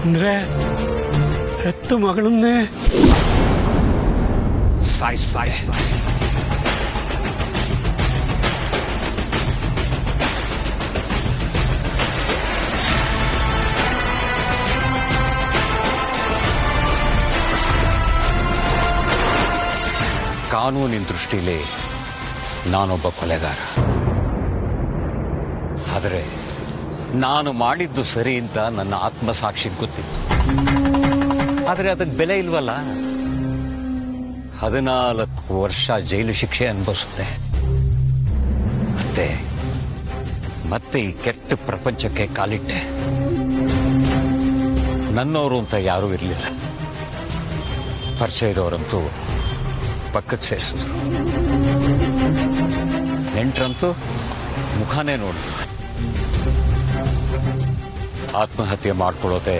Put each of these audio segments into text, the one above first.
ಅಂದ್ರೆ ಹೆತ್ತು ಮಗಳನ್ನೇ ಸಾಯಿಸ್ ಕಾನೂನಿನ ದೃಷ್ಟಿಯಲ್ಲಿ ನಾನೊಬ್ಬ ಕೊಲೆಗಾರ. ಆದರೆ ನಾನು ಮಾಡಿದ್ದು ಸರಿ ಅಂತ ನನ್ನ ಆತ್ಮಸಾಕ್ಷಿ ಗೊತ್ತಿತ್ತು. ಆದರೆ ಅದಕ್ಕೆ ಬೆಲೆ ಇಲ್ವಲ್ಲ. 14 ವರ್ಷ ಜೈಲು ಶಿಕ್ಷೆ ಅನುಭವಿಸುತ್ತೆ. ಮತ್ತೆ ಈ ಕೆಟ್ಟ ಪ್ರಪಂಚಕ್ಕೆ ಕಾಲಿಟ್ಟೆ. ನನ್ನವರು ಅಂತ ಯಾರೂ ಇರಲಿಲ್ಲ. ಪರಿಚಯದವರಂತೂ ಪಕ್ಕಕ್ಕೆ ಸೇರಿಸಿದ್ರು. ನೆಂಟರಂತೂ ಮುಖಾನೇ ನೋಡಿ. ಆತ್ಮಹತ್ಯೆ ಮಾಡ್ಕೊಳ್ಳೋದೆ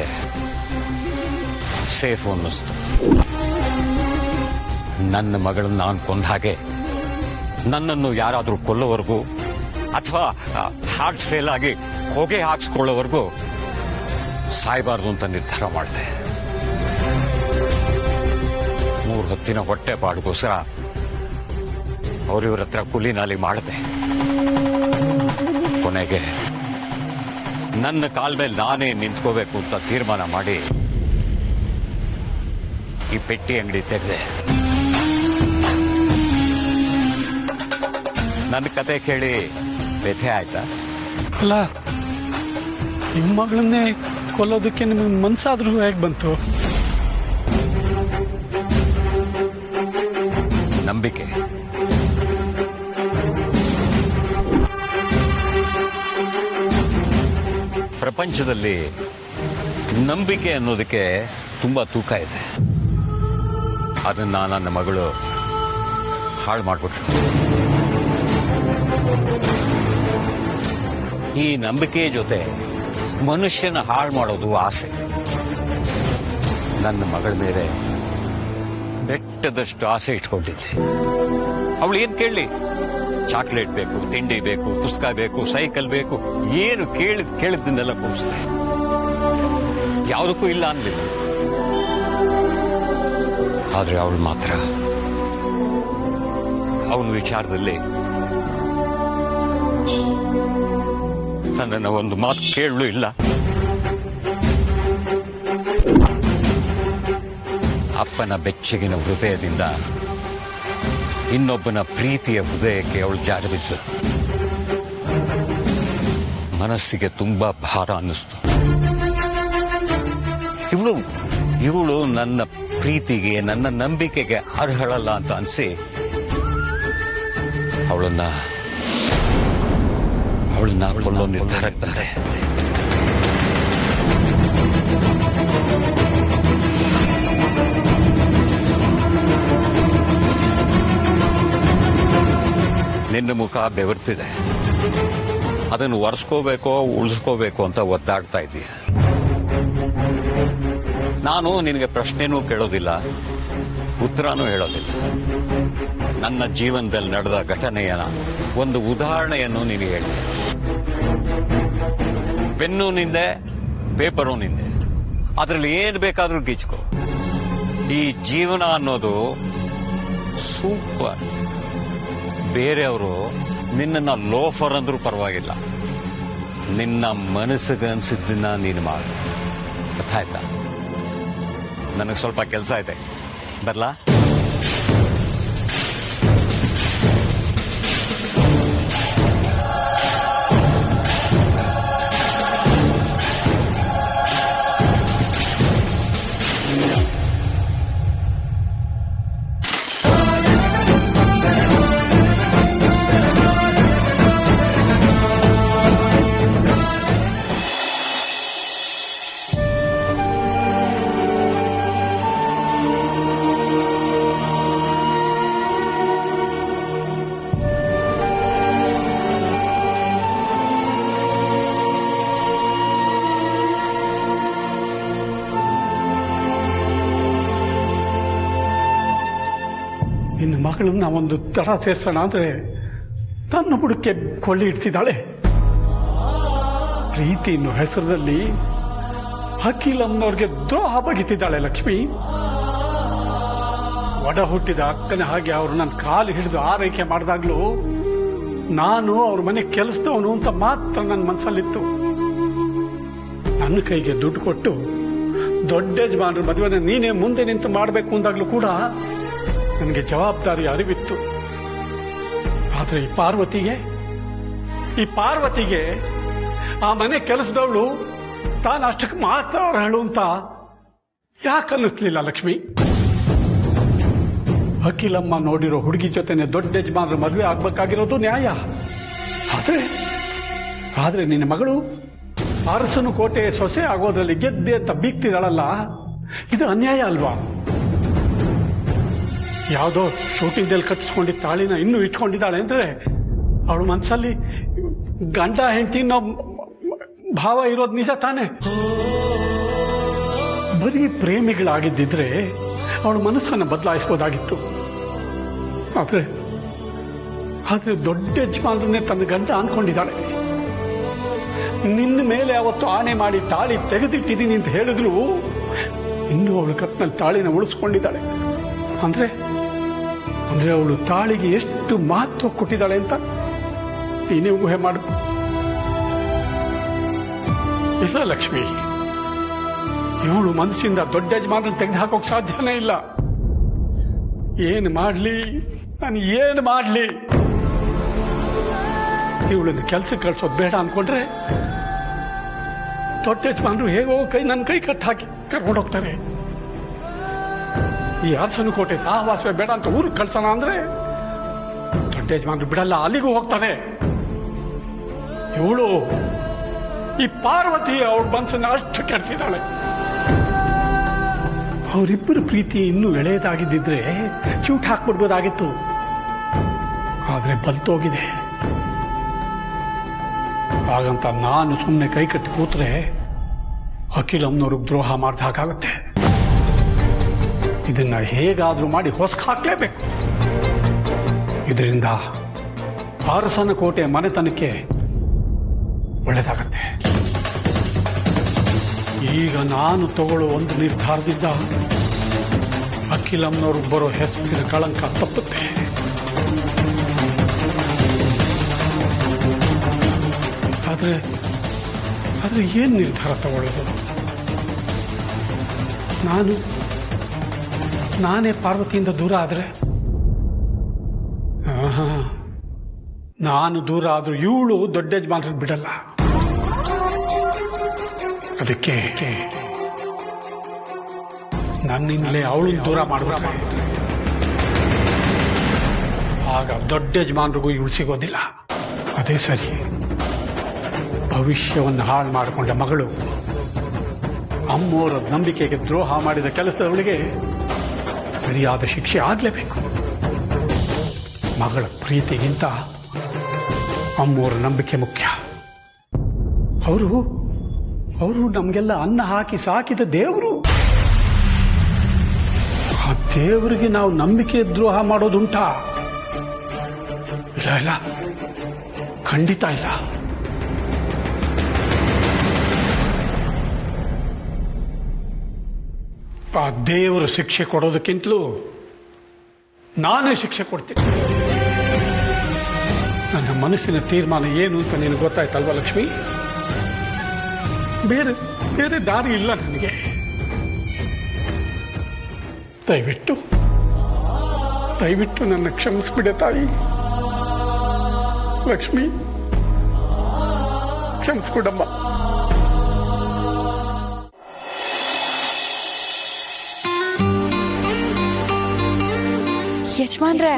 ಸೇಫ್ ಅನ್ನಿಸ್ತು. ನನ್ನ ಮಗಳನ್ನ ನಾನು ಕೊಂದ ಹಾಗೆ ನನ್ನನ್ನು ಯಾರಾದರೂ ಕೊಲ್ಲೋವರೆಗೂ ಅಥವಾ ಹಾರ್ಟ್ ಫೇಲ್ ಆಗಿ ಹೊಗೆ ಹಾಕ್ಸ್ಕೊಳ್ಳೋವರೆಗೂ ಸಾಯಬಾರ್ದು ಅಂತ ನಿರ್ಧಾರ ಮಾಡಿದೆ. 3 ಹೊತ್ತಿನ ಹೊಟ್ಟೆ ಪಾಡ್ಗೋಸ್ಕರ ಅವರಿವ್ರ ಹತ್ರ ಕೂಲಿನಾಲಿ ಮಾಡಿದೆ. ಕೊನೆಗೆ ನನ್ನ ಕಾಲ ಮೇಲೆ ನಾನೇ ನಿಂತ್ಕೋಬೇಕು ಅಂತ ತೀರ್ಮಾನ ಮಾಡಿ ಈ ಪೆಟ್ಟಿ ಅಂಗಡಿ ತೆಗೆದೆ. ನನ್ನ ಕತೆ ಕೇಳಿ ವ್ಯಥೆ ಆಯ್ತಾ? ಅಲ್ಲ, ನಿಮ್ಮ ಮಗಳನ್ನೇ ಕೊಲ್ಲೋದಕ್ಕೆ ನಿಮಗೆ ಮನ್ಸಾದ್ರೂ ಹೇಗೆ ಬಂತು? ನಂಬಿಕೆ. ಪ್ರಪಂಚದಲ್ಲಿ ನಂಬಿಕೆ ಅನ್ನೋದಕ್ಕೆ ತುಂಬಾ ತೂಕ ಇದೆ. ಅದನ್ನ ನನ್ನ ಮಗಳು ಹಾಳು ಮಾಡಿಬಿಟ್ರು. ಈ ನಂಬಿಕೆ ಜೊತೆ ಮನುಷ್ಯನ ಹಾಳು ಮಾಡೋದು ಆಸೆ. ನನ್ನ ಮಗಳ ಮೇಲೆ ಬೆಟ್ಟದಷ್ಟು ಆಸೆ ಇಟ್ಕೊಂಡಿದ್ದೆ. ಅವಳು ಏನ್ ಕೇಳಲಿ? ಚಾಕ್ಲೇಟ್ ಬೇಕು, ತಿಂಡಿ ಬೇಕು, ಪುಸ್ತಕ ಬೇಕು, ಸೈಕಲ್ ಬೇಕು, ಏನು ಕೇಳಿದ್ದನ್ನೆಲ್ಲ ಕೊಡಿಸ್ದೆ. ಯಾವುದಕ್ಕೂ ಇಲ್ಲ ಅನ್ಲಿಲ್ಲ. ಆದ್ರೆ ಅವಳು ಮಾತ್ರ ಅವನ ವಿಚಾರದಲ್ಲಿ ನನ್ನನ್ನು ಒಂದು ಮಾತು ಕೇಳಲು ಇಲ್ಲ. ಅಪ್ಪನ ಬೆಚ್ಚಗಿನ ಹೃದಯದಿಂದ ಇನ್ನೊಬ್ಬನ ಪ್ರೀತಿಯ ಹೃದಯಕ್ಕೆ ಅವಳು ಜಾರಿಬಿದ್ಲು. ಮನಸ್ಸಿಗೆ ತುಂಬಾ ಭಾರ ಅನ್ನಿಸ್ತು. ಇವಳು ನನ್ನ ಪ್ರೀತಿಗೆ, ನನ್ನ ನಂಬಿಕೆಗೆ ಅರ್ಹಳಲ್ಲ ಅಂತ ಅನ್ಸಿ ಅವಳನ್ನ ಕೊಲ್ಲೋ ನಿರ್ಧಾರಕ್ಕೆ ಬಂದೆ. ನಿನ್ನ ಮುಖ ಬೆವರ್ತಿದೆ. ಅದನ್ನು ಒರೆಸ್ಕೋಬೇಕೋ ಉಳಿಸ್ಕೋಬೇಕು ಅಂತ ಒದ್ದಾಡ್ತಾ ಇದ್ದೀಯ. ನಾನು ನಿನಗೆ ಪ್ರಶ್ನೆನೂ ಕೇಳೋದಿಲ್ಲ, ಉತ್ತರನೂ ಹೇಳೋದಿಲ್ಲ. ನನ್ನ ಜೀವನದಲ್ಲಿ ನಡೆದ ಘಟನೆಯ ಒಂದು ಉದಾಹರಣೆಯನ್ನು ನೀನು ಹೇಳಿದೆ. ಪೆನ್ನು ನಿಂದೆ, ಪೇಪರು ನಿಂದೆ, ಅದರಲ್ಲಿ ಏನ್ ಬೇಕಾದ್ರೂ ಗೀಚ್ಕೋ. ಈ ಜೀವನ ಅನ್ನೋದು ಸೂಪರ್. ಬೇರೆಯವರು ನಿನ್ನನ್ನ ಲೋಫರ್ ಅಂದ್ರೂ ಪರವಾಗಿಲ್ಲ, ನಿನ್ನ ಮನಸ್ಸಿಗೆ ಅನ್ಸಿದ್ದನ್ನ ನೀನು ಮಾಡು. ಅರ್ಥ ಆಯ್ತಾ? ನನಗೆ ಸ್ವಲ್ಪ ಕೆಲಸ ಐತೆ, ಬರ್ಲಾ? ನಿನ್ನ ಮಗಳನ್ನ ಒಂದು ತಡ ಸೇರ್ಸೋಣ ಅಂದ್ರೆ ತನ್ನ ಬುಡಕ್ಕೆ ಕೊಳ್ಳಿ ಇಡ್ತಿದ್ದಾಳೆ. ಪ್ರೀತಿ ಅನ್ನೋ ಹೆಸರಲ್ಲಿ ಅಖಿಲಮ್ಮನವ್ರಿಗೆ ದ್ರೋಹ ಬಗೆತಿದ್ದಾಳೆ ಲಕ್ಷ್ಮಿ. ಒಡ ಹುಟ್ಟಿದ ಅಕ್ಕನ ಹಾಗೆ ಅವರು ನನ್ನ ಕಾಲು ಹಿಡಿದು ಆರೈಕೆ ಮಾಡಿದಾಗ್ಲೂ ನಾನು ಅವ್ರ ಮನೆ ಕೆಲಸದವನು ಅಂತ ಮಾತ್ರ ನನ್ನ ಮನಸ್ಸಲ್ಲಿತ್ತು. ನನ್ನ ಕೈಗೆ ದುಡ್ಡು ಕೊಟ್ಟು ದೊಡ್ಡ ಯಜಮಾನ್ರ ಮದುವೆನ ನೀನೇ ಮುಂದೆ ನಿಂತು ಮಾಡಬೇಕು ಅಂದಾಗ್ಲೂ ಕೂಡ ನನಗೆ ಜವಾಬ್ದಾರಿ ಅರಿವಿತ್ತು. ಆದ್ರೆ ಈ ಪಾರ್ವತಿಗೆ ಆ ಮನೆ ಕೆಲಸದವಳು ತಾನು ಅಷ್ಟಕ್ಕೆ ಮಾತ್ರ ಅರ್ಹಳು ಅಂತ ಯಾಕೆ ಅನ್ನಿಸ್ಲಿಲ್ಲ ಲಕ್ಷ್ಮಿ? ಅಖಿಲಮ್ಮ ನೋಡಿರೋ ಹುಡುಗಿ ಜೊತೆನೆ ದೊಡ್ಡ ಯಜಮಾನ್ರ ಮದುವೆ ಆಗ್ಬೇಕಾಗಿರೋದು ನ್ಯಾಯ. ಆದ್ರೆ ನಿನ್ನ ಮಗಳು ಅರಸನು ಕೋಟೆ ಸೊಸೆ ಆಗೋದ್ರಲ್ಲಿ ಗೆದ್ದೆ ಅಂತ ಬೀಗ್ತಿದ್ದಾಳಲ್ಲ, ಇದು ಅನ್ಯಾಯ ಅಲ್ವಾ? ಯಾವುದೋ ಶೂಟಿಂಗ್ದಲ್ಲಿ ಕಟ್ಟಿಸ್ಕೊಂಡಿದ್ದ ತಾಳಿನ ಇನ್ನೂ ಇಟ್ಕೊಂಡಿದ್ದಾಳೆ ಅಂದ್ರೆ ಅವಳು ಮನಸ್ಸಲ್ಲಿ ಗಂಡ ಹೆಂಡತಿ ಅನ್ನೋ ಭಾವ ಇರೋದು ನಿಜ ತಾನೆ. ಬರೀ ಪ್ರೇಮಿಗಳಾಗಿದ್ದಿದ್ರೆ ಅವಳ ಮನಸ್ಸನ್ನು ಬದಲಾಯಿಸಬಹುದಾಗಿತ್ತು. ಆದ್ರೆ ದೊಡ್ಡ ಯಜಮಾನ್ರನ್ನೇ ತನ್ನ ಗಂಡ ಅನ್ಕೊಂಡಿದ್ದಾಳೆ. ನಿನ್ನ ಮೇಲೆ ಅವತ್ತು ಆಣೆ ಮಾಡಿ ತಾಳಿ ತೆಗೆದಿಟ್ಟಿದ್ದೀನಿ ಅಂತ ಹೇಳಿದ್ರು ಇನ್ನೂ ಅವಳು ಕತ್ನಲ್ಲಿ ತಾಳಿನ ಉಳಿಸ್ಕೊಂಡಿದ್ದಾಳೆ. ಅಂದ್ರೆ ಅವಳು ತಾಳಿಗೆ ಎಷ್ಟು ಮಹತ್ವ ಕೊಟ್ಟಿದ್ದಾಳೆ ಅಂತ ನೀನೇ ಊಹೆ ಮಾಡು. ಇಲ್ಲ ಲಕ್ಷ್ಮಿ, ಇವಳು ಮನಸ್ಸಿಂದ ದೊಡ್ಡ ಯಜಮಾನರನ್ನು ತೆಗೆದು ಹಾಕೋಕ್ ಸಾಧ್ಯನೇ ಇಲ್ಲ. ಏನು ಮಾಡ್ಲಿ, ನಾನು ಏನು ಮಾಡ್ಲಿ? ಇವಳನ್ನು ಕೆಲ್ಸಕ್ಕೆ ಕಳ್ಸೋದು ಬೇಡ ಅನ್ಕೊಂಡ್ರೆ ದೊಡ್ಡ ಯಜಮಾನರು ಹೇಗೋ ನನ್ನ ಕೈ ಕಟ್ಟಿ ಹಾಕಿ ಕರ್ಕೊಂಡೋಗ್ತಾರೆ. ಈ ಅರಸನ ಕೋಟೆ ಸಹವಾಸವೇ ಬೇಡ ಅಂತ ಊರಿಗೆ ಕಳ್ಸೋಣ ಅಂದ್ರೆ ದೊಡ್ಡ ಯಜಮಾನರು ಬಿಡಲ್ಲ, ಅಲ್ಲಿಗೂ ಹೋಗ್ತಾರೆ. ಇವಳು ಈ ಪಾರ್ವತಿ ಅವಳ ಮನಸ್ಸನ್ನು ಅಷ್ಟು ಕೆಡಿಸಿದಾಳೆ. ಅವರಿಬ್ಬರ ಪ್ರೀತಿ ಇನ್ನೂ ಎಳೆಯದಾಗಿದ್ದಿದ್ರೆ ಚೂಟ್ ಹಾಕ್ಬಿಡ್ಬೋದಾಗಿತ್ತು. ಆದ್ರೆ ಬಲ್ತೋಗಿದೆ. ಹಾಗಂತ ನಾನು ಸುಮ್ಮನೆ ಕೈ ಕಟ್ಟಿ ಕೂತ್ರೆ ಅಖಿಲಮ್ಮನವ್ರಿಗೆ ದ್ರೋಹ ಮಾಡ್ದ ಹಾಗಾಗುತ್ತೆ. ಇದನ್ನ ಹೇಗಾದ್ರೂ ಮಾಡಿ ಹೊಸಕ್ ಹಾಕ್ಲೇಬೇಕು. ಇದರಿಂದ ಅರಸನ ಕೋಟೆ ಮನೆತನಕ್ಕೆ ಒಳ್ಳೇದಾಗತ್ತೆ. ಈಗ ನಾನು ತಗೊಳ್ಳೋ ಒಂದು ನಿರ್ಧಾರದಿಂದ ಅಖಿಲಮ್ಮನವ್ರಿಗೆ ಬರೋ ಹೆಸರಿನ ಕಳಂಕ ತಪ್ಪುತ್ತೆ. ಆದ್ರೆ ಏನ್ ನಿರ್ಧಾರ ತಗೊಳ್ಳೋದು? ನಾನೇ ಪಾರ್ವತಿಯಿಂದ ದೂರ ಆದ್ರೆ, ನಾನು ದೂರ ಆದ್ರೂ ಇವಳು ದೊಡ್ಡ ಯಜಮಾನ್ರಿಗೆ ಬಿಡಲ್ಲ. ಅದಕ್ಕೆ ನನ್ನಿಂದಲೇ ಅವಳು ದೂರ ಮಾಡ್ಬಿಟ್ರೆ ಆಗ ದೊಡ್ಡ ಯಜಮಾನ್ರಿಗೂ ಇವಳು ಸಿಗೋದಿಲ್ಲ. ಅದೇ ಸರಿ. ಭವಿಷ್ಯವನ್ನು ಹಾಳು ಮಾಡಿಕೊಂಡ ಮಗಳು, ಅಮ್ಮೋರ ನಂಬಿಕೆಗೆ ದ್ರೋಹ ಮಾಡಿದ ಕೆಲಸದವಳಿಗೆ ಸರಿಯಾದ ಶಿಕ್ಷೆ ಆಗಲೇಬೇಕು. ಮಗಳ ಪ್ರೀತಿಗಿಂತ ಅಮ್ಮೋರ ನಂಬಿಕೆ ಮುಖ್ಯ. ಅವರು ನಮಗೆಲ್ಲ ಅನ್ನ ಹಾಕಿ ಸಾಕಿದ ದೇವರು. ಆ ದೇವರಿಗೆ ನಾವು ನಂಬಿಕೆ ದ್ರೋಹ ಮಾಡೋದುಂಟಾ? ಇಲ್ಲ, ಖಂಡಿತ ಇಲ್ಲ. ಆ ದೇವರು ಶಿಕ್ಷೆ ಕೊಡೋದಕ್ಕಿಂತಲೂ ನಾನೇ ಶಿಕ್ಷೆ ಕೊಡ್ತೀನಿ. ನನ್ನ ಮನಸ್ಸಿನ ತೀರ್ಮಾನ ಏನು ಅಂತ ನಿನಗೆ ಗೊತ್ತಾಯ್ತಲ್ವಾ ಲಕ್ಷ್ಮಿ? ಬೇರೆ ದಾರಿ ಇಲ್ಲ ನನಗೆ. ದಯವಿಟ್ಟು ನನ್ನ ಕ್ಷಮಿಸ್ಬಿಡೆ ತಾಯಿ. ಲಕ್ಷ್ಮಿ, ಕ್ಷಮಿಸ್ಬಿಡಮ್ಮ. ಯಜಮಾನ್ರೆ,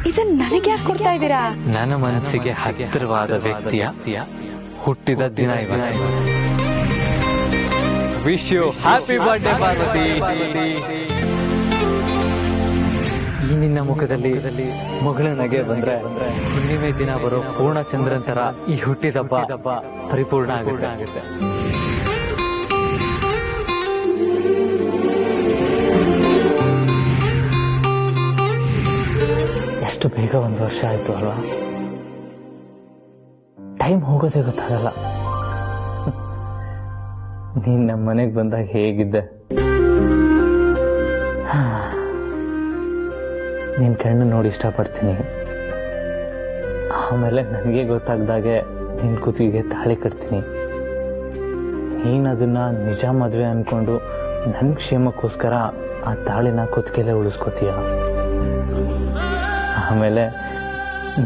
ಇದನ್ನ ನನಗೆ ಯಾಕೆ ಕೊಡ್ತಾ ಇದ್ದೀರಾ? ನನ್ನ ಮನಸ್ಸಿಗೆ ಹತ್ತಿರವಾದ ವ್ಯಕ್ತಿಯ ಹುಟ್ಟಿದ ದಿನ ಇವತ್ತು. Wish you happy birthday Parvati. ಈ ನಿನ್ನ ಮುಖದಲ್ಲಿ ಮಗಳ ನಗೆ ಬಂದ್ರೆ ಹುಣ್ಣಿಮೆ ದಿನ ಬರೋ ಪೂರ್ಣಚಂದ್ರನ್ ತರ ಈ ಹುಟ್ಟಿದಬ್ಬ ಪರಿಪೂರ್ಣ ಆಗುತ್ತೆ. ಎಷ್ಟು ಬೇಗ 1 ವರ್ಷ ಆಯ್ತು ಅಲ್ವಾ? ಟೈಮ್ ಹೋಗೋದೇ ಗೊತ್ತಾಗಲ್ಲ. ನೀನ್ ನಮ್ಮ ಮನೆಗೆ ಬಂದಾಗ ಹೇಗಿದ್ದೆ? ನಿನ್ ಕಣ್ಣು ನೋಡಿ ಇಷ್ಟಪಡ್ತೀನಿ. ಆಮೇಲೆ ನನಗೆ ಗೊತ್ತಾಗ್ದಾಗೆ ನಿನ್ ಕುತ್ತಿಗೆ ತಾಳಿ ಕಟ್ತೀನಿ. ನೀನ್ ಅದನ್ನ ನಿಜ ಮದ್ವೆ ಅನ್ಕೊಂಡು ನನ್ ಕ್ಷೇಮಕ್ಕೋಸ್ಕರ ಆ ತಾಳಿನ ಕುತ್ತಿಗೆಲೆ ಉಳಿಸ್ಕೋತೀಯ. ಆಮೇಲೆ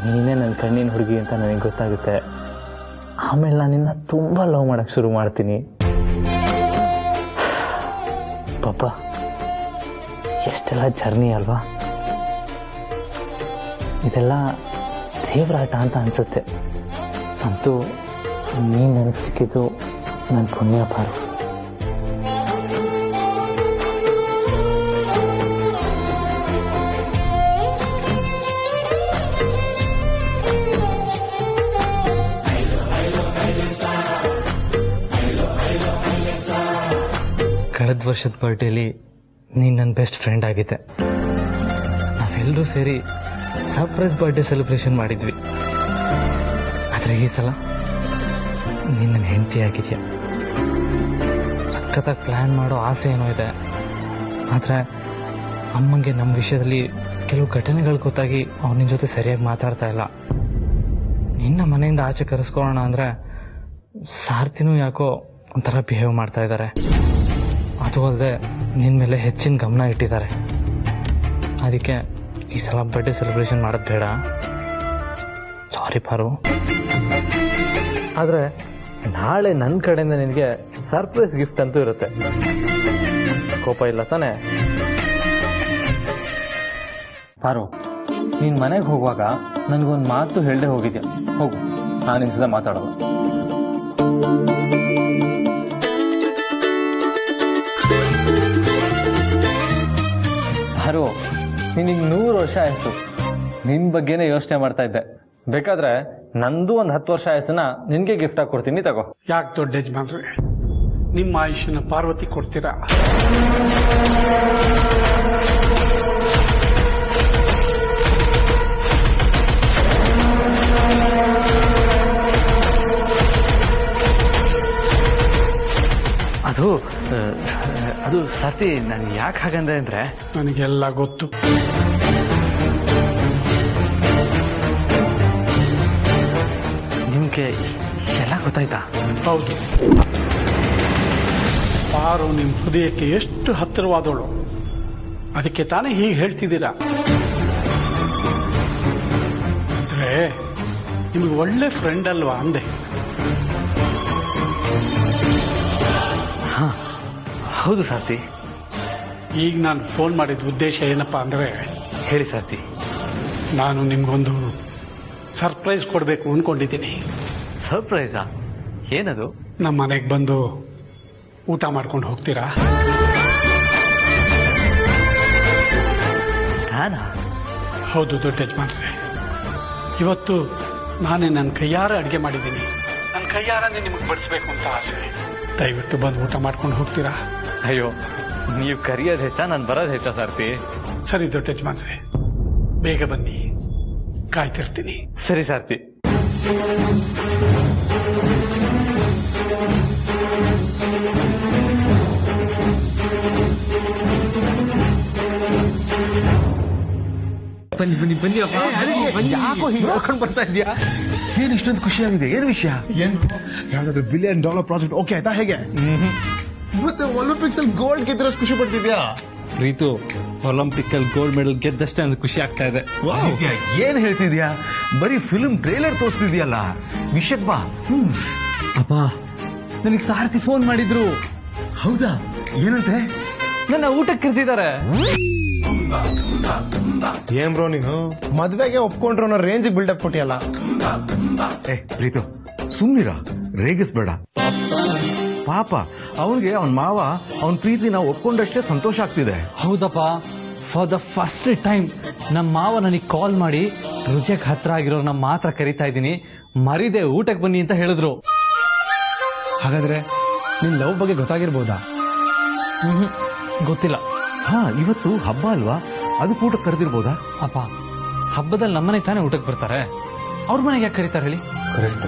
ನೀನೇ ನನ್ನ ಕಣ್ಣಿನ ಹುಡುಗಿ ಅಂತ ನನಗೆ ಗೊತ್ತಾಗುತ್ತೆ. ಆಮೇಲೆ ನಾನು ನಿನ್ನ ತುಂಬಾ ಲವ್ ಮಾಡಕ್ ಶುರು ಮಾಡ್ತೀನಿ. ಪಾಪ ಎಷ್ಟೆಲ್ಲ ಜರ್ನಿ ಅಲ್ವಾ? ಇದೆಲ್ಲ ದೇವ್ರಾಟ ಅಂತ ಅನ್ಸುತ್ತೆ. ಅಂತೂ ನೀನು ನನಗೆ ಸಿಕ್ಕಿದ್ದು ನನ್ನ ಪುಣ್ಯ ಪಾರು. ಕಳೆದ ವರ್ಷದ ಬರ್ಡೇಲಿ ನೀನು ನನ್ನ ಬೆಸ್ಟ್ ಫ್ರೆಂಡ್ ಆಗಿದ್ದೆ. ನಾವೆಲ್ಲರೂ ಸೇರಿ ಸರ್ಪ್ರೈಸ್ ಬರ್ಡೇ ಸೆಲೆಬ್ರೇಷನ್ ಮಾಡಿದ್ವಿ. ಆದರೆ ಈ ಸಲ ನೀನು ನನ್ನ ಹೆಂಡತಿ ಆಗಿದ್ಯಾ. ಸಖತ್ತಾಗಿ ಪ್ಲ್ಯಾನ್ ಮಾಡೋ ಆಸೆ ಏನೋ ಇದೆ. ಆದರೆ ಅಮ್ಮಂಗೆ ನಮ್ಮ ವಿಷಯದಲ್ಲಿ ಕೆಲವು ಘಟನೆಗಳು ಗೊತ್ತಾಗಿ ಅವ್ರು ನಿನ್ನ ಜೊತೆ ಸರಿಯಾಗಿ ಮಾತಾಡ್ತಾ ಇಲ್ಲ. ನಿನ್ನ ಮನೆಯಿಂದ ಆಚೆ ಕರೆಸ್ಕೊಳ್ಳೋಣ ಅಂದರೆ ಸಾರ್ತಿನೂ ಯಾಕೋ ಒಂಥರ ಬಿಹೇವ್ ಮಾಡ್ತಾ ಇದ್ದಾರೆ. ಅದು ಅಲ್ಲದೆ ನಿನ್ನ ಮೇಲೆ ಹೆಚ್ಚಿನ ಗಮನ ಇಟ್ಟಿದ್ದಾರೆ. ಅದಕ್ಕೆ ಈ ಸಲ ಬರ್ಡೇ ಸೆಲೆಬ್ರೇಷನ್ ಮಾಡೋದು ಬೇಡ. ಸಾರಿ ಪಾರು. ಆದರೆ ನಾಳೆ ನನ್ನ ಕಡೆಯಿಂದ ನಿನಗೆ ಸರ್ಪ್ರೈಸ್ ಗಿಫ್ಟ್ ಅಂತೂ ಇರುತ್ತೆ. ಕೋಪ ಇಲ್ಲ ತಾನೆ? ಪಾರು, ನೀನು ಮನೆಗೆ ಹೋಗುವಾಗ ನನಗೊಂದು ಮಾತು ಹೇಳದೆ ಹೋಗಿದ್ಯಾ. ಹೋಗು, ನಾನು ನಿನ್ನ ಜೊತೆ ಮಾತಾಡೋದು. ಪಾರು, ನಿನಗೆ 100 ವರ್ಷ ಆಯಸ್ಸು. ನಿನ್ನ ಬಗ್ಗೆನೇ ಯೋಚನೆ ಮಾಡ್ತಾ ಇದ್ದೆ. ಬೇಕಾದ್ರೆ ನಂದು ಒಂದು 10 ವರ್ಷ ಆಯಸ್ಸನ್ನ ನಿನ್ಗೆ ಗಿಫ್ಟ್ ಆಗಿ ಕೊಡ್ತೀನಿ, ತಗೋ. ಯಾಕೆ ದೊಡ್ಡ ಯಜಮಾನ್ರೆ, ನಿಮ್ಮ ಆಯುಷ್ಯನ ಪಾರ್ವತಿ ಕೊಡ್ತೀರಾ? ಅದು ಸತಿ, ನಾನು ಯಾಕೆ ಹಾಗಂದ್ರೆ ಅಂದ್ರೆ ನನಗೆಲ್ಲ ಗೊತ್ತು. ನಿಮ್ಗೆ ಎಲ್ಲ ಗೊತ್ತಾಯ್ತಾ? ಹೌದು, ಪಾರು ನಿಮ್ಮ ಹೃದಯಕ್ಕೆ ಎಷ್ಟು ಹತ್ತಿರವಾದವಳು. ಅದಕ್ಕೆ ತಾನೇ ಹೀಗೆ ಹೇಳ್ತಿದ್ದೀರಾ. ಅಂದ್ರೆ ನಿಮ್ಗೆ ಒಳ್ಳೆ ಫ್ರೆಂಡ್ ಅಲ್ವಾ ಅಂದೆ. ಹೌದು ಸಾರ್ಥಿ. ಈಗ ನಾನು ಫೋನ್ ಮಾಡಿದ ಉದ್ದೇಶ ಏನಪ್ಪಾ ಅಂದ್ರೆ, ಹೇಳಿ ಸಾರ್ಥಿ. ನಾನು ನಿಮ್ಗೊಂದು ಸರ್ಪ್ರೈಸ್ ಕೊಡಬೇಕು ಅನ್ಕೊಂಡಿದ್ದೀನಿ. ಸರ್ಪ್ರೈಸಾ? ಏನದು? ನಮ್ಮ ಮನೆಗೆ ಬಂದು ಊಟ ಮಾಡ್ಕೊಂಡು ಹೋಗ್ತೀರಾ? ನಾನಾ? ಹೌದು ದೊಡ್ಡ ಯಜಮಾನ್ರೆ, ಇವತ್ತು ನಾನೇ ನನ್ನ ಕೈಯಾರ ಅಡುಗೆ ಮಾಡಿದ್ದೀನಿ. ನನ್ನ ಕೈಯಾರನೇ ನಿಮಗೆ ಬಡಿಸ್ಬೇಕು ಅಂತ ಆಸೆ. ದಯವಿಟ್ಟು ಬಂದು ಊಟ ಮಾಡ್ಕೊಂಡು ಹೋಗ್ತೀರಾ? ಅಯ್ಯೋ, ನೀವು ಕರಿಯೋದು ಹೆಚ್ಚಾ, ನಾನು ಬರೋದು ಹೆಚ್ಚಾ ಸಾರ್ಥಿ? ಸರಿ ದೊಡ್ಡ ಯಜಮಾನ್ರೆ, ಬೇಗ ಬನ್ನಿ, ಕಾಯ್ತಿರ್ತೀನಿ. ಸರಿ ಸಾರ್ಥಿ. ಬನ್ನಿ ಬನ್ನಿ ಬನ್ನಿ ಅಪ್ಪ. ಯಾಕೋ ಹೀಗೆ ನೋಡ್ಕೊಂಡು ಬರ್ತಾ ಇದೆಯಾ? ಏನು ಇಷ್ಟೊಂದು ಖುಷಿಯಾಗಿದೆ? ಏನು ವಿಷಯ? ಏನು ಯಾವ್ದಾದ್ರು $1 ಬಿಲಿಯನ್ ಪ್ರಾಜೆಕ್ಟ್ ಓಕೆ ಆಯ್ತಾ ಹೇಗೆ? ಮತ್ತೆ ಒಲಿಂಪಿಕ್ಸ್ ಅಲ್ಲಿ ಗೋಲ್ಡ್ ಗೆದ್ದಿರೋಷ್ಟು ಖುಷಿ ಪಡ್ತಿದ್ಯಾ? ರೀತು, ಒಲಿಂಪಿಕ್ ಅಲ್ಲಿ ಗೋಲ್ಡ್ ಮೆಡಲ್ ಗೆದ್ದಷ್ಟೇ ಅಂತ ಖುಷಿ ಆಗ್ತಾ ಇದೆ. ಏನ್ ಹೇಳ್ತಿದ್ಯಾ? ಬರೀ ಫಿಲ್ಮ್ ಟ್ರೇಲರ್ ತೋರಿಸ್ತಿದ್ಯಲ್ಲ, ವಿಷಯಕ್ ಬಾ. ಅಪ್ಪ, ನನಗೆ ಸಾರಥಿ ಫೋನ್ ಮಾಡಿದ್ರು. ಹೌದಾ? ಏನಂತೆ? ನನ್ನ ಊಟಕ್ಕೆ ಕರೆದಿದ್ದಾರೆ. ಏನ್ ಬ್ರೋ ನೀನು ಮದ್ವೆಗೆ ಒಪ್ಕೊಂಡ್ರು ಅನ್ನೋ ರೇಂಜ್ ಬಿಲ್ಡಪ್ ಕೊಟ್ಟಿಯಲ್ಲ. ಪ್ರೀತು, ಸುಮ್ನಿರ, ರೇಗಿಸ್ಬೇಡ. ಪಾಪ ಅವನಿಗೆ ಅವನ್ ಮಾವ ಅವನ್ ಪ್ರೀತಿನ ಒಪ್ಕೊಂಡಷ್ಟೇ ಸಂತೋಷ ಆಗ್ತಿದೆ. ಹೌದಪ್ಪ, ಫಾರ್ ದ ಫಸ್ಟ್ ಟೈಮ್ ನಮ್ಮ ಮಾವ ನನಗೆ ಕಾಲ್ ಮಾಡಿ ಹೃದಯಕ್ಕೆ ಹತ್ರ ಆಗಿರೋರ್ನ ಮಾತ್ರ ಕರಿತಾ ಇದ್ದೀನಿ, ಮರಿದೆ ಊಟಕ್ಕೆ ಬನ್ನಿ ಅಂತ ಹೇಳಿದ್ರು. ಹಾಗಾದ್ರೆ ನಿನ್ ಲವ್ ಬಗ್ಗೆ ಗೊತ್ತಾಗಿರ್ಬೋದಾ? ಗೊತ್ತಿಲ್ಲ. ಹಾ, ಇವತ್ತು ಹಬ್ಬ ಅಲ್ವಾ, ಅದಕ್ಕೆ ಊಟಕ್ಕೆ ಕರೆದಿರ್ಬೋದಾ? ಅಪ್ಪ, ಹಬ್ಬದಲ್ಲಿ ನಮ್ಮನೆಗೆ ತಾನೇ ಊಟಕ್ಕೆ ಬರ್ತಾರೆ, ಅವ್ರ ಮನೆಗೆ ಯಾಕೆ ಕರೀತಾರೆ ಹೇಳಿ? ಕರೆಕ್ಟ್.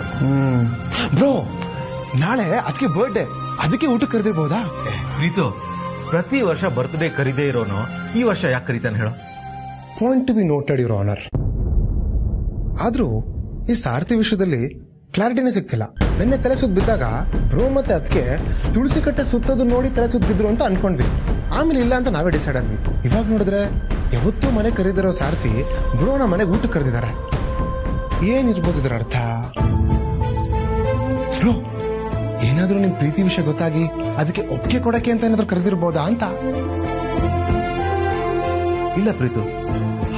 ಬ್ರೋ, ನಾಳೆ ಅದಕ್ಕೆ ಬರ್ಡೇ. ಅದಕ್ಕೆ ಊಟಕ್ಕೆ ಕರೆದಿರ್ಬೋದಾ? ಪ್ರೀತು, ಪ್ರತಿ ವರ್ಷ ಬರ್ತ್ಡೇ ಕರೀದೇ ಇರೋನು ಈ ವರ್ಷ ಯಾಕೆ ಕರೀತಾನೆ ಹೇಳೋ? Point to be noted your honour. ಆದ್ರೂ ಈ ಸಾರಥಿ ವಿಷಯದಲ್ಲಿ ಕ್ಲಾರಿಟಿನೇ ಸಿಗ್ತಿಲ್ಲ. ನಿನ್ನೆ ತಲೆ ಸುತ್ತ ಬಿದ್ದಾಗ ಬ್ರೋ ಮತ್ತೆ ಅದಕ್ಕೆ ತುಳಸಿ ಕಟ್ಟೆ ಸುತ್ತೋದು ನೋಡಿ ತಲೆ ಸುತ್ತ ಬಿದ್ರು ಅಂತ ಅನ್ಕೊಂಡ್ವಿ. ಆಮೇಲೆ ಇಲ್ಲ ಅಂತ ನಾವೇ ಡಿಸೈಡ್ ಆದ್ವಿ. ಇವಾಗ ನೋಡಿದ್ರೆ ಯಾವತ್ತೂ ಮನೆ ಕರೀದಿರೋ ಸಾರಥಿ ಬ್ರೋನ ಮನೆಗೆ ಊಟಕ್ಕೆ ಕರೆದಿದ್ದಾರೆ. ಏನಿರ್ಬೋದು ಇದರ ಅರ್ಥ? ಬ್ರೋ, ಏನಾದ್ರೂ ನಿಮ್ ಪ್ರೀತಿ ವಿಷಯ ಗೊತ್ತಾಗಿ ಅದಕ್ಕೆ ಒಪ್ಪಿಗೆ ಕೊಡಕ್ಕೆ ಅಂತ ಏನಾದ್ರೂ ಕರೆದಿರ್ಬೋದಾ ಅಂತ. ಇಲ್ಲ ಪ್ರೀತು,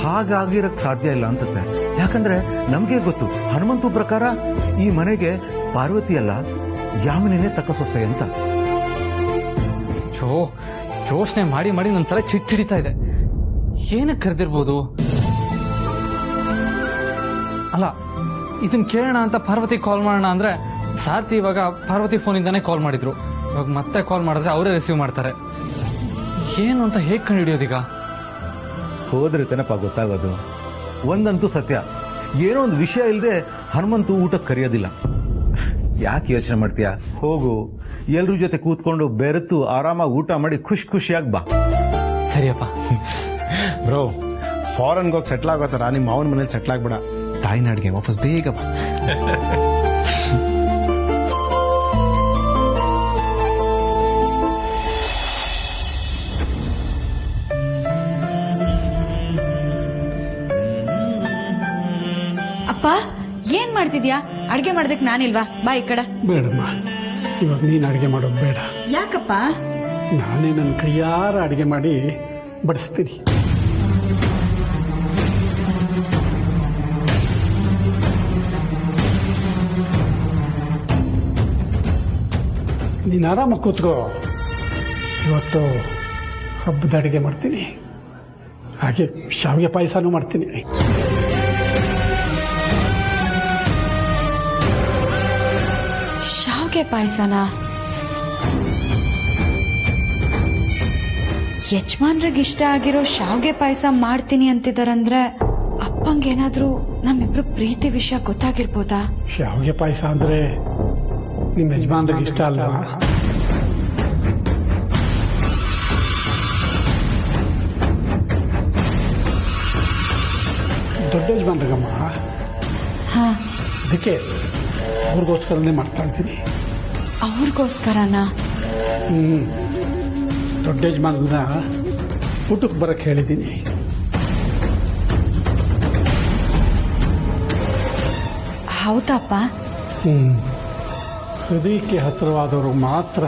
ಹಾಗಾಗಿರಕ್ ಸಾಧ್ಯ ಇಲ್ಲ ಅನ್ಸುತ್ತೆ. ಯಾಕಂದ್ರೆ ನಮ್ಗೆ ಗೊತ್ತು, ಹನುಮಂತು ಪ್ರಕಾರ ಈ ಮನೆಗೆ ಪಾರ್ವತಿ ಅಲ್ಲ ಯಾಮಿನೇ ತಕ್ಕ ಸೊಸೆ ಅಂತ. ಯೋಚನೆ ಮಾಡಿ ಮಾಡಿ ನನ್ನ ತಲೆ ಚಿಟ್ಟಿಡಿತಾ ಇದೆ. ಏನಕ್ಕೆ ಕರೆದಿರ್ಬೋದು? ಅಲ್ಲ, ಇದನ್ನ ಕೇಳೋಣ ಅಂತ ಪಾರ್ವತಿ ಕಾಲ್ ಮಾಡೋಣ ಅಂದ್ರೆ ಸಾರ್ಥಿ ಇವಾಗ ಪಾರ್ವತಿ ಫೋನಿಂದಾನೇ ಕಾಲ್ ಮಾಡಿದ್ರು. ಇವಾಗ ಮತ್ತೆ ಕಾಲ್ ಮಾಡಿದ್ರೆ ಅವರೇ ರಿಸೀವ್ ಮಾಡ್ತಾರೆ. ಏನು ಅಂತ ಹೇಗೆ ಕಂಡು ಹಿಡಿಯೋದೀಗ? ಹೋದ್ರೆ ತನಪ ಗೊತ್ತಾಗೋದು. ಒಂದಂತೂ ಸತ್ಯ, ಏನೋ ಒಂದು ವಿಷಯ ಇಲ್ಲದೆ ಹನುಮಂತು ಊಟಕ್ಕೆ ಕರೆಯೋದಿಲ್ಲ. ಯಾಕೆ ಯೋಚನೆ ಮಾಡ್ತೀಯಾ? ಹೋಗು, ಎಲ್ರ ಜೊತೆ ಕೂತ್ಕೊಂಡು ಬೆರೆತು ಆರಾಮಾಗಿ ಊಟ ಮಾಡಿ ಖುಷಿಯಾಗಿ ಬಾ. ಸರಿಯಪ್ಪ. ಬ್ರೋ, ಫಾರಿನ್ಗೆ ಹೋಗಿ ಸೆಟ್ಲ್ ಆಗೋ ತರ ನಿಮ್ಮ ಮಾವನ ಮನೇಲಿ ಸೆಟ್ಲ್ ಆಗ್ಬೇಡ. ತಾಯಿನಾಡಿಗೆ ವಾಪಸ್ ಬೇಗ ಬಾ. ಅಪ್ಪ, ಏನ್ ಮಾಡ್ತಿದ್ಯಾ? ಅಡ್ಗೆ ಮಾಡೋದಕ್ಕೆ ನಾನಿಲ್ವಾ? ಬಾ ಈ ಕಡೆ. ಬೇಡಮ್ಮ, ಇವಾಗ ನೀನು ಅಡಿಗೆ ಮಾಡೋದು ಬೇಡ. ಯಾಕಪ್ಪ? ನಾನೇ ನನ್ನ ಕೈಯಾರ ಅಡಿಗೆ ಮಾಡಿ ಬಡಿಸ್ತೀನಿ. ನೀನು ಆರಾಮಾಗಿ ಕೂತ್ಕೋ. ಇವತ್ತು ಹಬ್ಬದ ಅಡಿಗೆ ಮಾಡ್ತೀನಿ, ಹಾಗೆ ಶಾವಿಗೆ ಪಾಯಸನೂ ಮಾಡ್ತೀನಿ. ಶಾವಿಗೆ ಪಾಯಸನ? ಯಜಮಾನ್ರಿಗೆ ಇಷ್ಟ ಆಗಿರೋ ಶಾವಿಗೆ ಪಾಯಸ ಮಾಡ್ತೀನಿ ಅಂತಿದಾರಂದ್ರೆ ಅಪ್ಪಂಗೇನಾದ್ರೂ ನಮ್ಮಿಬ್ರು ಪ್ರೀತಿ ವಿಷಯ ಗೊತ್ತಾಗಿರ್ಬೋದಾ? ಶಾವಿಗೆ ಪಾಯಸ ಅಂದ್ರೆ ನಿಮ್ಮ ಯಜಮಾನ್ರಿಗೆ ಇಷ್ಟ ಅಲ್ವಾ? ದೊಡ್ಡ ಯಜಮಾನ್ರಿಗಮ್ಮ, ಅದಕ್ಕೆ ಅವ್ರಿಗೋಸ್ಕರನೇ ಮಾಡ್ತಾ ಇದ್ದೀನಿ. ಅವ್ರಿಗೋಸ್ಕರನಾ? ದೊಡ್ಡ ಯಜಮಾನ್ರನ್ನ ಊಟಕ್ಕೆ ಬರಕ್ಕೆ ಹೇಳಿದ್ದೀನಿ. ಹೌದಪ್ಪ? ಹೃದಯಕ್ಕೆ ಹತ್ತಿರವಾದವರು ಮಾತ್ರ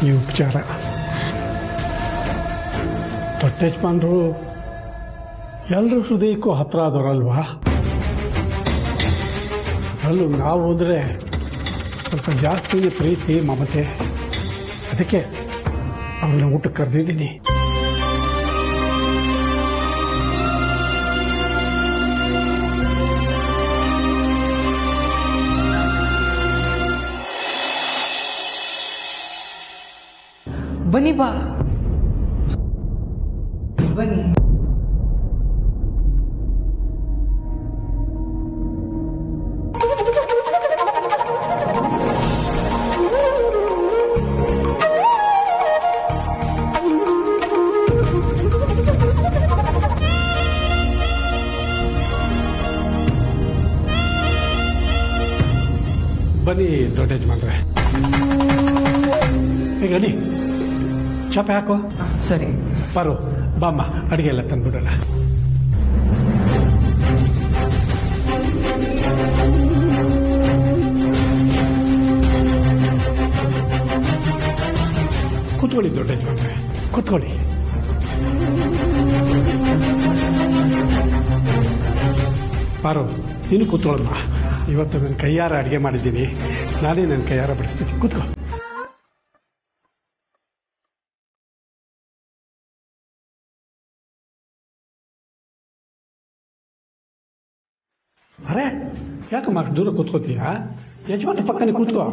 ಈ ಉಪಚಾರ. ದೊಡ್ಡ ಯಜಮಾನ್ರು ಎಲ್ಲರೂ ಹೃದಯಕ್ಕೂ ಹತ್ತಿರ ಆದವರಲ್ವಾ? ಅದರಲ್ಲೂ ನಾವು ಹೋದ್ರೆ ಸ್ವಲ್ಪ ಜಾಸ್ತಿನೇ ಪ್ರೀತಿ ಮಮತೆ. ಅದಕ್ಕೆ ಅವನ್ನ ಊಟಕ್ಕೆ ಕರೆದಿದ್ದೀನಿ. ಬನ್ನಿ ಬಾ, ಬನ್ನಿ. ಬನ್ನಿ ದೊಡ್ಡ ಯಜಮಾನ್ರೆ, ಈಗ ಅಡಿ ಚಾಪೆ ಹಾಕೋ. ಸರಿ ಬರು, ಬಾಮ್ಮ, ಅಡಿಗೆ ಎಲ್ಲ ತಂದ್ಬಿಡೋಣ. ಕೂತ್ಕೊಳ್ಳಿ ದೊಡ್ಡ ಯಜಮಾನ್ರೆ, ಕೂತ್ಕೊಳ್ಳಿ. ಬಾರು, ನೀನು ಕೂತ್ಕೊಳ್ಳಮ್ಮ. ಇವತ್ತು ನನ್ನ ಕೈಯಾರ ಅಡಿಗೆ ಮಾಡಿದ್ದೀನಿ, ನಾನೇ ನನ್ನ ಕೈಯಾರ ಬಡಿಸ್ತೀನಿ. ಕೂತ್ಕೊ. ಅರೆ, ಯಾಕಮ್ಮ ದೂರ ಕೂತ್ಕೋತೀಯಾ? ಯಜಮಾನ ಪಕ್ಕನೆ ಕೂತ್ಕೋ.